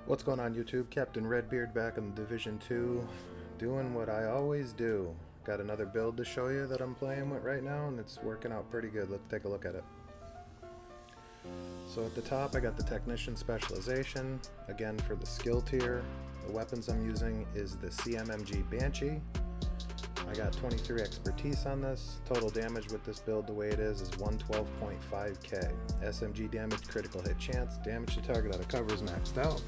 What's going on YouTube? Captain Redbeard back in Division 2, doing what I always do. Got another build to show you that I'm playing with right now, and it's working out pretty good. Let's take a look at it. So at the top I got the Technician Specialization. Again, for the skill tier, the weapons I'm using is the CMMG Banshee. I got 23 expertise on this. Total damage with this build the way it is 112.5k. SMG damage, critical hit chance, damage to target out of cover is maxed out.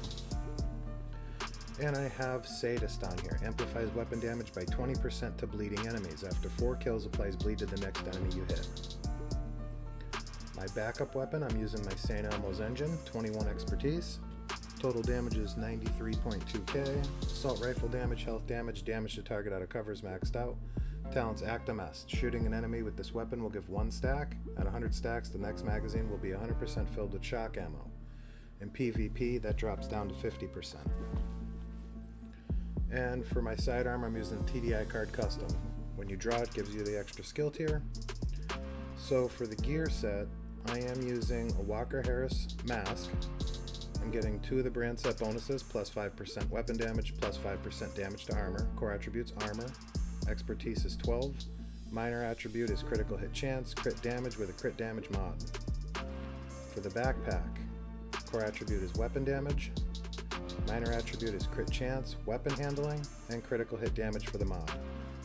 And I have Sadist on here. Amplifies weapon damage by 20% to bleeding enemies. After 4 kills, applies bleed to the next enemy you hit. My backup weapon, I'm using my St. Elmo's engine, 21 expertise. Total damage is 93.2k. Assault rifle damage, health damage, damage to target out of cover is maxed out. Talents Actimest. Shooting an enemy with this weapon will give 1 stack. At 100 stacks, the next magazine will be 100% filled with shock ammo. In PvP, that drops down to 50%. And for my sidearm, I'm using TDI card custom. When you draw it, gives you the extra skill tier. So for the gear set, I am using a Walker Harris mask. I'm getting 2 of the brand set bonuses, plus 5% weapon damage, plus 5% damage to armor. Core attributes armor. Expertise is 12. Minor attribute is critical hit chance, crit damage with a crit damage mod. For the backpack, core attribute is weapon damage. Minor attribute is crit chance, weapon handling, and critical hit damage for the mod.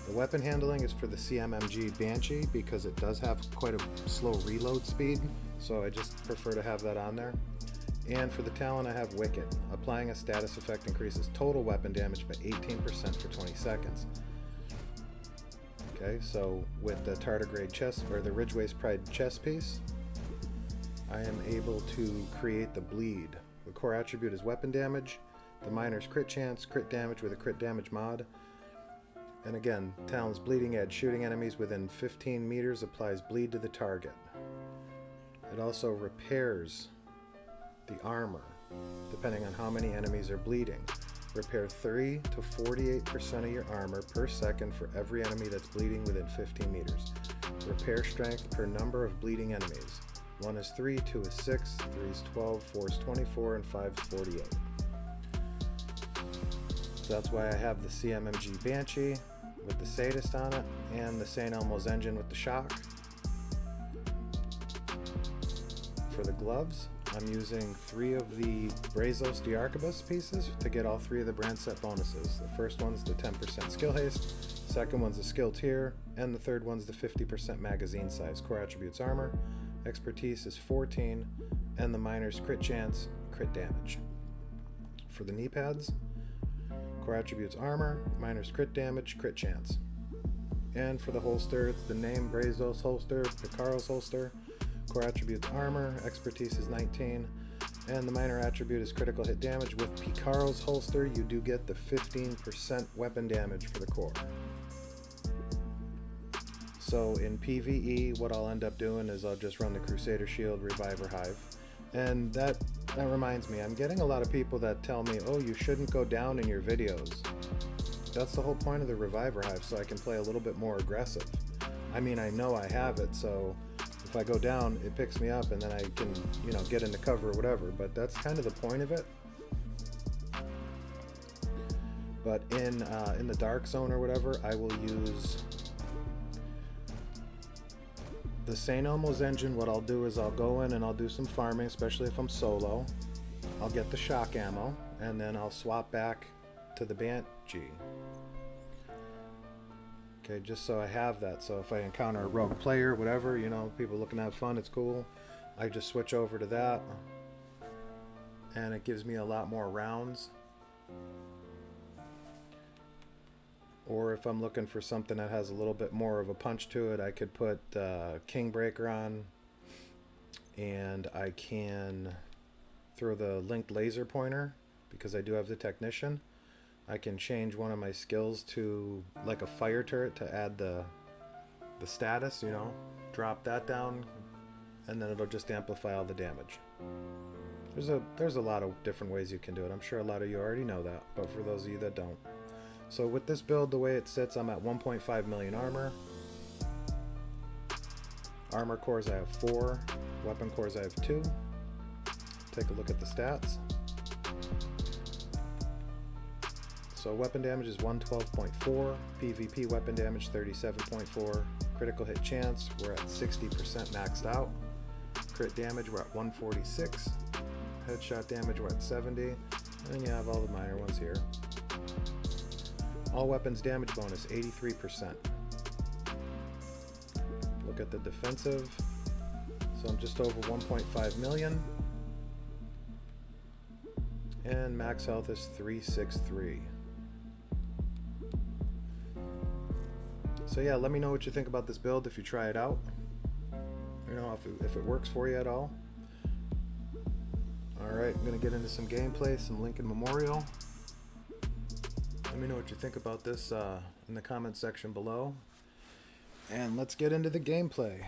The weapon handling is for the CMMG Banshee because it does have quite a slow reload speed, so I just prefer to have that on there. And for the talent I have Wicked. Applying a status effect increases total weapon damage by 18% for 20 seconds. Okay, so with the tardigrade chest, or the Ridgeway's Pride chest piece, I am able to create the bleed. The core attribute is weapon damage. The minor's crit chance, crit damage with a crit damage mod. And again, talent's bleeding edge. Shooting enemies within 15 meters applies bleed to the target. It also repairs the armor, depending on how many enemies are bleeding. Repair 3 to 48% of your armor per second for every enemy that's bleeding within 15 meters. Repair strength per number of bleeding enemies. 1 is 3, 2 is 6, 3 is 12, 4 is 24, and 5 is 48. So that's why I have the CMMG Banshee with the Sadist on it, and the St. Elmo's engine with the shock. For the gloves, I'm using 3 of the Brazos Arquebus pieces to get all 3 of the brand set bonuses. The first one's the 10% skill haste, second one's the skill tier, and the third one's the 50% magazine size. Core attributes armor, expertise is 14, and the minor's crit chance, crit damage. For the knee pads, core attributes armor, minor's crit damage, crit chance. And for the holster, it's the name Brazos holster, Picaro's holster. Core attributes armor, expertise is 19, and the minor attribute is critical hit damage. With Picaro's holster, you do get the 15% weapon damage for the core. So in PvE, what I'll end up doing is I'll just run the Crusader Shield Reviver Hive. And that reminds me, I'm getting a lot of people that tell me, oh, you shouldn't go down in your videos. That's the whole point of the Reviver Hive, so I can play a little bit more aggressive. I mean, I know I have it, so if I go down, it picks me up and then I can, get into cover or whatever, but that's kind of the point of it. But in the dark zone or whatever, I will use the St. Elmo's engine. What I'll do is I'll go in and I'll do some farming, especially if I'm solo. I'll get the shock ammo, and then I'll swap back to the Banshee. Okay, just so I have that. So if I encounter a rogue player, whatever, people looking to have fun, it's cool. I just switch over to that, and it gives me a lot more rounds. Or if I'm looking for something that has a little bit more of a punch to it, I could put Kingbreaker on, and I can throw the linked laser pointer because I do have the Technician. I can change one of my skills to like a fire turret to add the status, drop that down, and then it'll just amplify all the damage. There's a lot of different ways you can do it. I'm sure a lot of you already know that, but for those of you that don't. So with this build, the way it sits, I'm at 1.5 million armor. Armor cores I have 4, weapon cores I have 2. Take a look at the stats. So weapon damage is 112.4, PvP weapon damage 37.4, critical hit chance we're at 60% maxed out, crit damage we're at 146, headshot damage we're at 70, and then you have all the minor ones here. All weapons damage bonus 83%. Look at the defensive. So I'm just over 1.5 million. And max health is 363. So yeah, let me know what you think about this build if you try it out. You know, if it works for you at all. Alright, I'm going to get into some gameplay, some Lincoln Memorial. Let me know what you think about this in the comment section below. And let's get into the gameplay.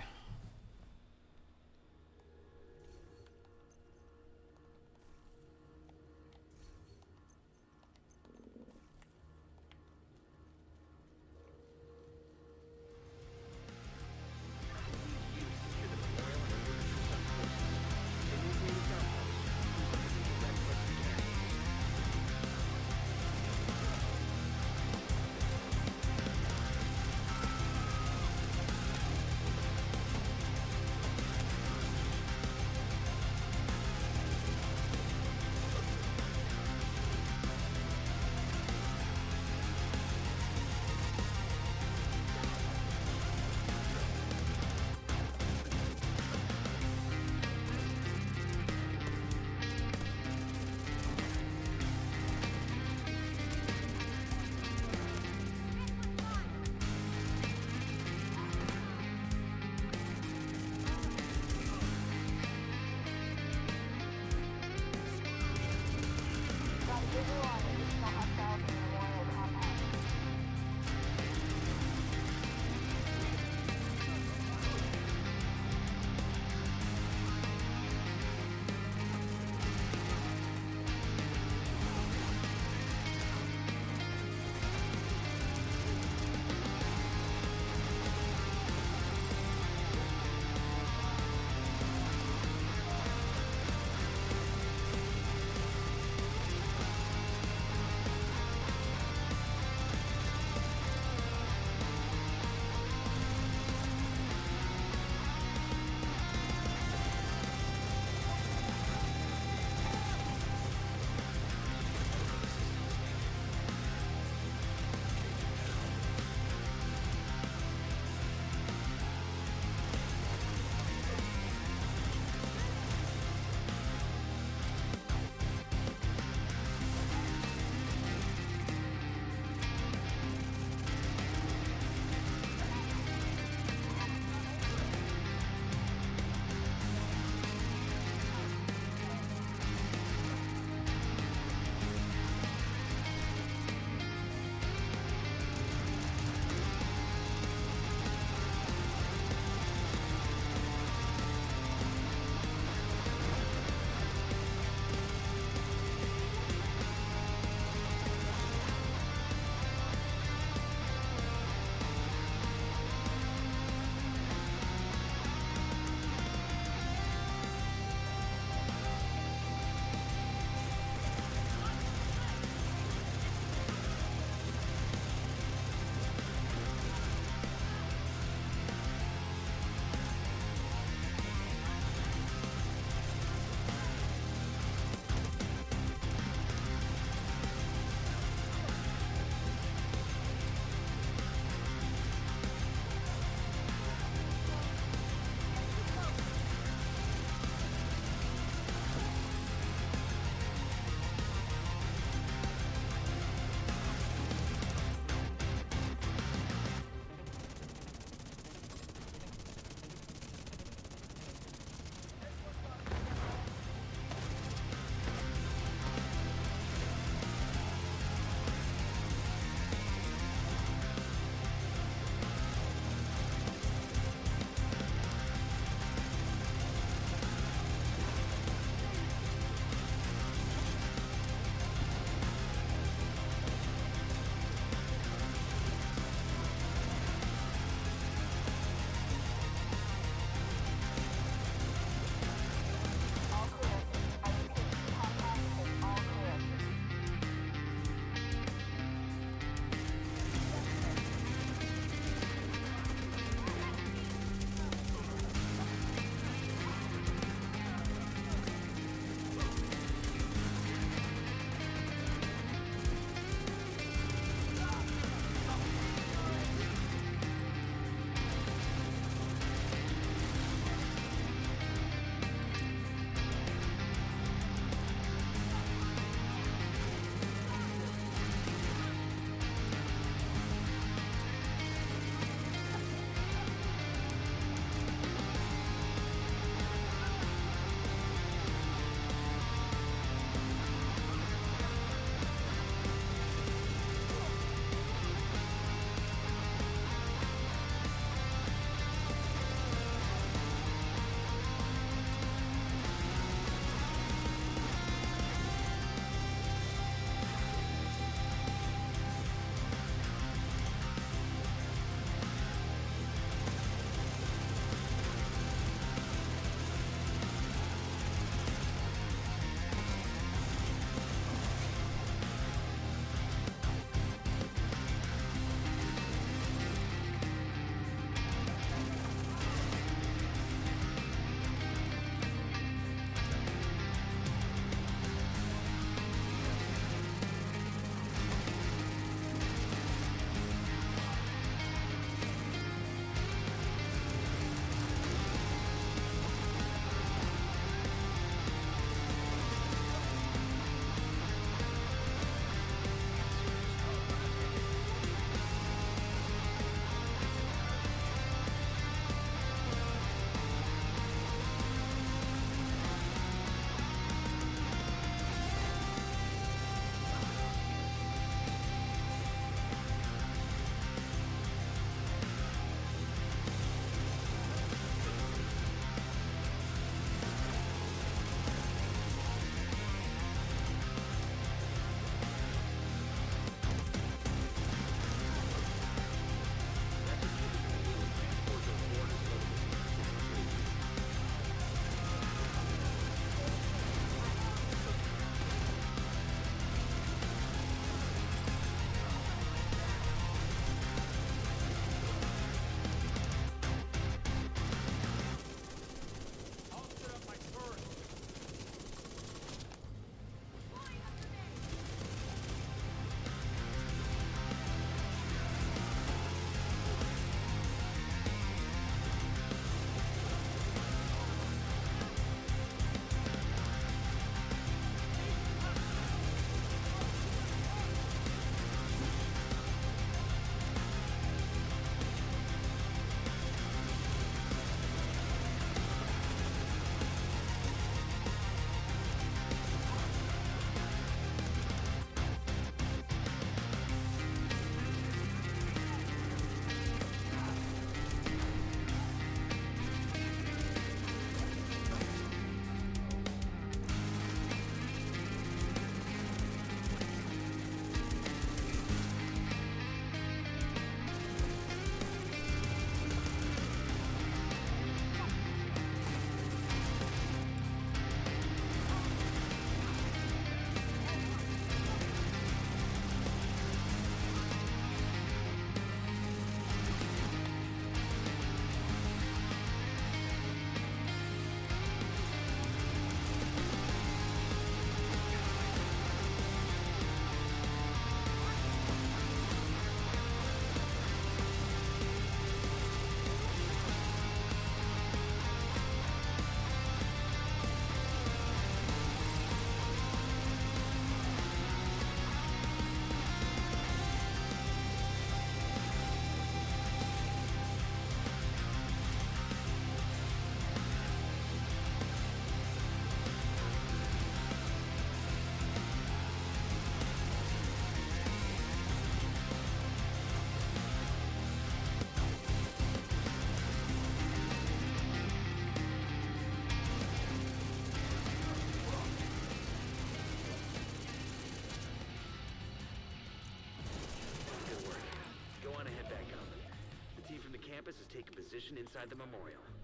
position inside the memorial.